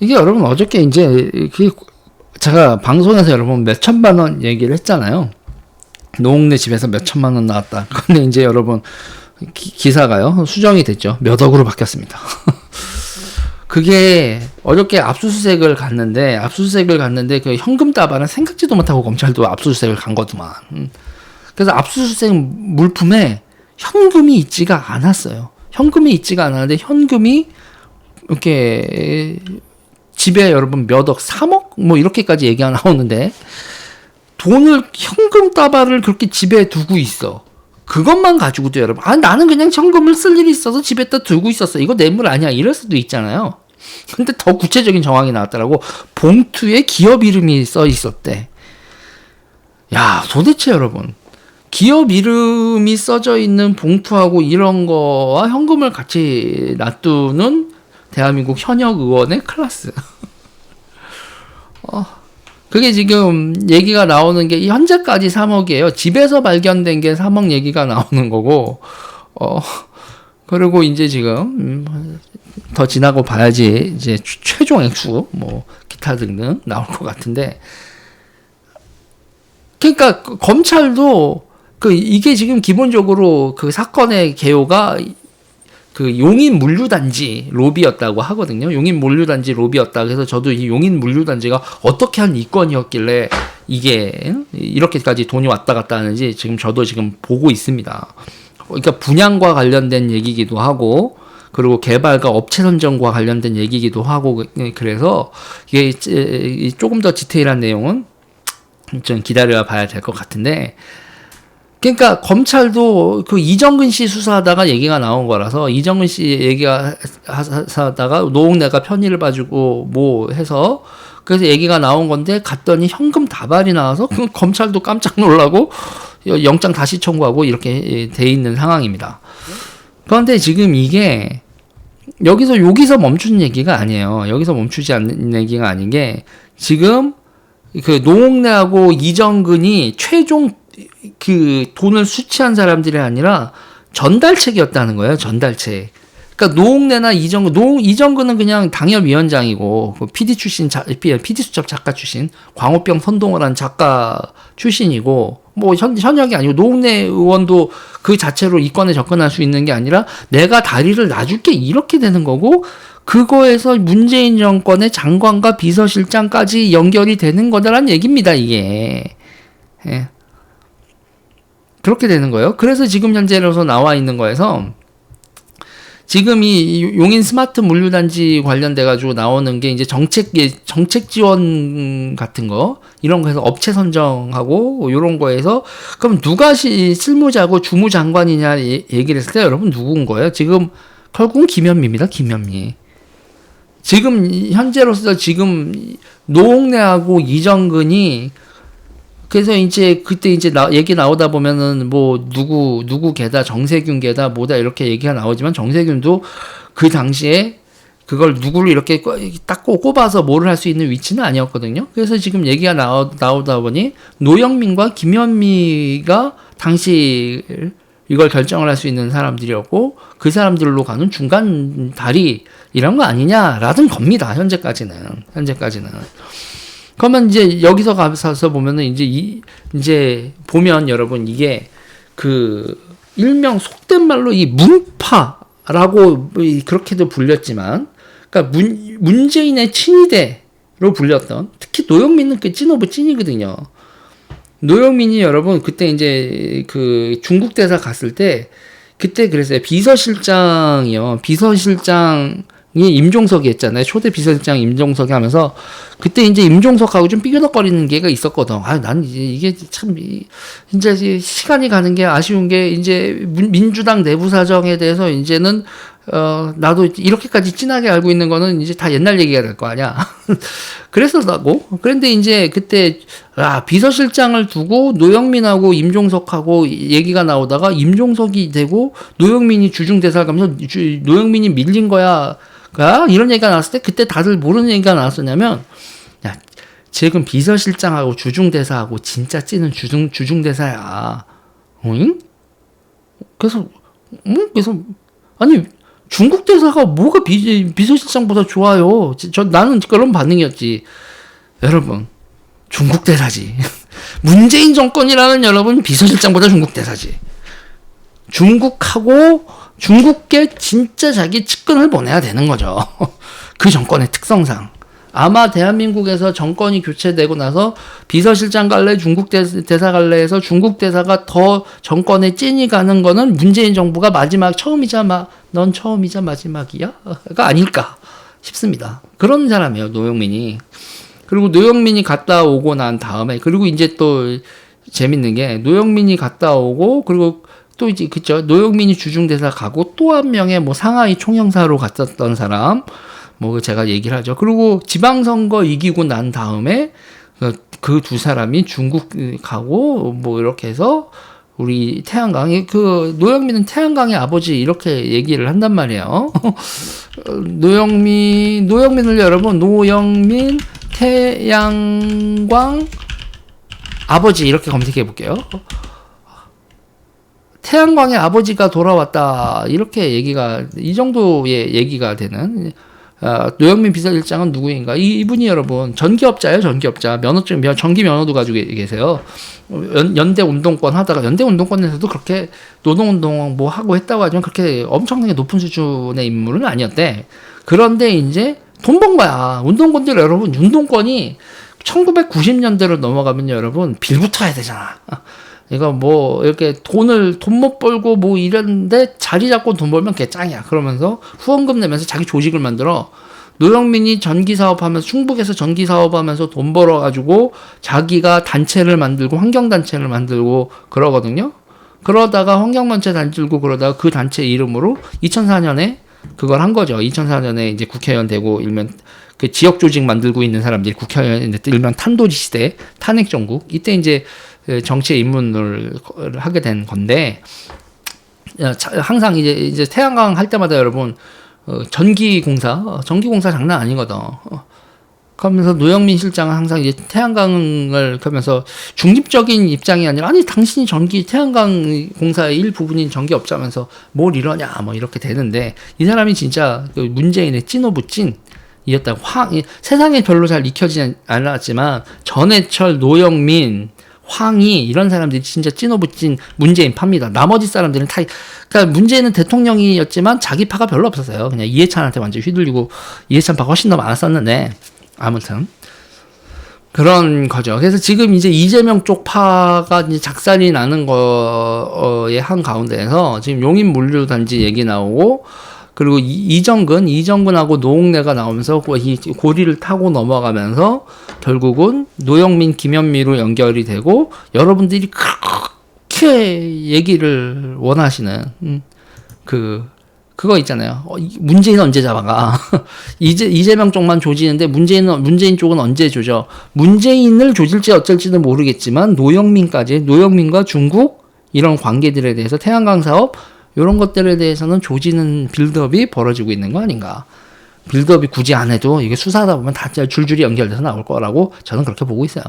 이게 여러분 어저께 이제 제가 방송에서 여러분 몇 천만 원 얘기를 했잖아요. 노웅래 집에서 몇 천만 원 나왔다. 근데 이제 여러분 기사가요 수정이 됐죠. 몇 억으로 바뀌었습니다. 그게 어저께 압수수색을 갔는데 그 현금 따발은 생각지도 못하고 검찰도 압수수색을 간 거더만. 그래서 압수수색 물품에 현금이 있지가 않았어요. 현금이 있지가 않았는데 현금이 이렇게 집에 여러분 몇 억, 3억 뭐 이렇게까지 얘기가 나오는데 돈을 현금 따발을 그렇게 집에 두고 있어. 그것만 가지고도 여러분 나는 그냥 현금을 쓸 일이 있어서 집에다 두고 있었어. 이거 뇌물 아니야. 이럴 수도 있잖아요. 근데 더 구체적인 정황이 나왔더라고. 봉투에 기업 이름이 써 있었대. 야, 도대체 여러분 기업 이름이 써져 있는 봉투하고 이런 거와 현금을 같이 놔두는 대한민국 현역 의원의 클래스. 그게 지금 얘기가 나오는 게 현재까지 3억이에요. 집에서 발견된 게 3억 얘기가 나오는 거고, 그리고 이제 지금 더 지나고 봐야지 이제 최종 액수 뭐 기타 등등 나올 것 같은데, 그러니까 검찰도 이게 지금 기본적으로 그 사건의 개요가 그 용인 물류단지 로비였다고 하거든요. 용인 물류단지 로비였다. 그래서 저도 이 용인 물류단지가 어떻게 한 이건이었길래 이게 이렇게까지 돈이 왔다 갔다 하는지 지금 저도 지금 보고 있습니다. 그러니까 분양과 관련된 얘기기도 하고, 그리고 개발과 업체 선정과 관련된 얘기기도 하고, 그래서 이게 조금 더 디테일한 내용은 좀 기다려 봐야 될 것 같은데, 그러니까 검찰도 그 이정근 씨 수사하다가 얘기가 나온 거라서 이정근 씨 얘기가 하다가 노웅래가 편의를 봐주고 뭐 해서 그래서 얘기가 나온 건데 갔더니 현금 다발이 나와서 그 검찰도 깜짝 놀라고 영장 다시 청구하고 이렇게 돼 있는 상황입니다. 그런데 지금 이게 여기서 멈추는 얘기가 아니에요. 여기서 멈추지 않는 얘기가 아닌 게 지금 그 노웅래하고 이정근이 최종 그 돈을 수취한 사람들이 아니라 전달책이었다는 거예요. 전달책. 그러니까 노웅래나 이정근은 그냥 당협위원장이고 그 PD 출신, PD 수첩 작가 출신, 광우병 선동을 한 작가 출신이고 뭐 현역이 아니고 노웅래 의원도 그 자체로 이권에 접근할 수 있는 게 아니라 내가 다리를 놔줄게 이렇게 되는 거고, 그거에서 문재인 정권의 장관과 비서실장까지 연결이 되는 거다라는 얘기입니다. 이게. 예. 그렇게 되는 거예요. 그래서 지금 현재로서 나와 있는 거에서 지금 이 용인 스마트 물류단지 관련돼 가지고 나오는 게 이제 정책 지원 같은 거 이런 거에서 업체 선정하고 이런 거에서 그럼 누가 실무자고 주무장관이냐 얘기를 했을 때 여러분 누군 거예요? 지금 결국은 김현미입니다. 김현미. 지금 현재로서 지금 노웅래하고 이정근이 그래서 이제 그때 이제 얘기 나오다 보면은 뭐 누구 개다 정세균 개다 뭐다 이렇게 얘기가 나오지만 정세균도 그 당시에 그걸 누구를 이렇게 딱 꼽아서 뭐를 할 수 있는 위치는 아니었거든요. 그래서 지금 얘기가 나오다 보니 노영민과 김현미가 당시 이걸 결정을 할 수 있는 사람들이었고 그 사람들로 가는 중간 다리 이런 거 아니냐라는 겁니다. 현재까지는. 그러면 이제 여기서 가서 보면은 이제 보면 여러분 이게 그 일명 속된 말로 이 문파라고 그렇게도 불렸지만, 그러니까 문재인의 친위대로 불렸던, 특히 노영민은 그 찐 오브 찐이거든요. 노영민이 여러분 그때 이제 그 중국 대사 갔을 때 그때 그랬어요. 비서실장이요. 비서실장이 임종석이 했잖아요. 초대 비서실장 임종석이 하면서 그때 이제 임종석하고 좀 삐그덕거리는 게가 있었거든. 난 이게 참 이제 시간이 가는 게 아쉬운 게 이제 민주당 내부 사정에 대해서 이제는 나도 이렇게까지 진하게 알고 있는 거는 이제 다 옛날 얘기가 될 거 아니야. 그랬었다고. 그런데 이제 그때 비서실장을 두고 노영민하고 임종석하고 얘기가 나오다가 임종석이 되고 노영민이 주중대사를 가면서 노영민이 밀린 거야. 이런 얘기가 나왔을 때 그때 다들 모르는 얘기가 나왔었냐면, 야, 지금 비서실장하고 주중대사하고 진짜 찌는 주중대사야. 응? 그래서 아니 중국 대사가 뭐가 비서실장보다 좋아요. 나는 그런 반응이었지. 여러분, 중국 대사지. 문재인 정권이라는 여러분 비서실장보다 중국 대사지. 중국께 진짜 자기 측근을 보내야 되는 거죠. 그 정권의 특성상. 아마 대한민국에서 정권이 교체되고 나서 비서실장 갈래, 중국 대사 갈래 해서 중국 대사가 더 정권에 찐이 가는 거는 문재인 정부가 넌 처음이자 마지막이야? 가 아닐까 싶습니다. 그런 사람이에요, 노영민이. 그리고 노영민이 갔다 오고 난 다음에, 그리고 이제 또 재밌는 게, 노영민이 갔다 오고, 그리고 또 이제, 그쵸. 노영민이 주중대사 가고, 또 한 명의 뭐 상하이 총영사로 갔었던 사람, 뭐 제가 얘기를 하죠. 그리고 지방선거 이기고 난 다음에 그 두 사람이 중국 가고 뭐 이렇게 해서 우리 태양광이 노영민은 태양광의 아버지 이렇게 얘기를 한단 말이에요. 노영민을 여러분 노영민 태양광 아버지 이렇게 검색해 볼게요. 태양광의 아버지가 돌아왔다 이렇게 이 정도의 얘기가 되는. 노영민 비서실장은 누구인가? 이분이 여러분 전기업자예요, 전기업자. 전기 면허도 가지고 계세요. 연대 운동권 하다가 연대 운동권에서도 그렇게 노동운동 뭐 하고 했다고 하지만 그렇게 엄청나게 높은 수준의 인물은 아니었대. 그런데 이제 돈 번 거야. 운동권들 여러분, 운동권이 1990년대로 넘어가면 여러분 빌부터 해야 되잖아. 이거 뭐 이렇게 돈 못 벌고 뭐 이랬는데 자리 잡고 돈 벌면 걔 짱이야. 그러면서 후원금 내면서 자기 조직을 만들어. 노영민이 전기 사업하면서 충북에서 전기 사업하면서 돈 벌어가지고 자기가 단체를 만들고 환경단체를 만들고 그러거든요. 그러다가 환경단체 만들고 그러다가 그 단체 이름으로 2004년에 그걸 한 거죠. 2004년에 이제 국회의원 되고 일면 그 지역 조직 만들고 있는 사람들이 국회의원 일면 탄도지 시대 탄핵정국 이때 이제 정치에 입문을 하게 된 건데 항상 이제 태양광 할 때마다 여러분 전기공사 장난 아니거든. 그러면서 노영민 실장은 항상 이제 태양광을 하면서 중립적인 입장이 아니라 아니 당신이 태양광 공사의 일부분인 전기업자면서 뭘 이러냐 뭐 이렇게 되는데 이 사람이 진짜 그 문재인의 찐 오브 찐이었다고 세상에 별로 잘 익혀지지 않았지만 전해철 노영민 황희 이런 사람들이 진짜 찐 오브 찐 문재인 파입니다. 나머지 사람들은 그러니까 문재인은 대통령이었지만 자기 파가 별로 없었어요. 그냥 이해찬한테 완전 휘둘리고 이해찬 파가 훨씬 더 많았었는데 아무튼 그런 거죠. 그래서 지금 이제 이재명 쪽 파가 이제 작살이 나는 거의 한 가운데에서 지금 용인 물류단지 얘기 나오고 그리고 이정근하고 노웅래가 나오면서 이 고리를 타고 넘어가면서 결국은 노영민, 김현미로 연결이 되고 여러분들이 그렇게 얘기를 원하시는 그거 있잖아요. 문재인 언제 잡아가? 이재명 쪽만 조지는데 문재인 쪽은 언제 조져? 문재인을 조질지 어쩔지는 모르겠지만 노영민과 중국 이런 관계들에 대해서 태양광 사업 이런 것들에 대해서는 조지는 빌드업이 벌어지고 있는 거 아닌가. 빌드업이 굳이 안 해도 이게 수사하다 보면 다 줄줄이 연결돼서 나올 거라고 저는 그렇게 보고 있어요.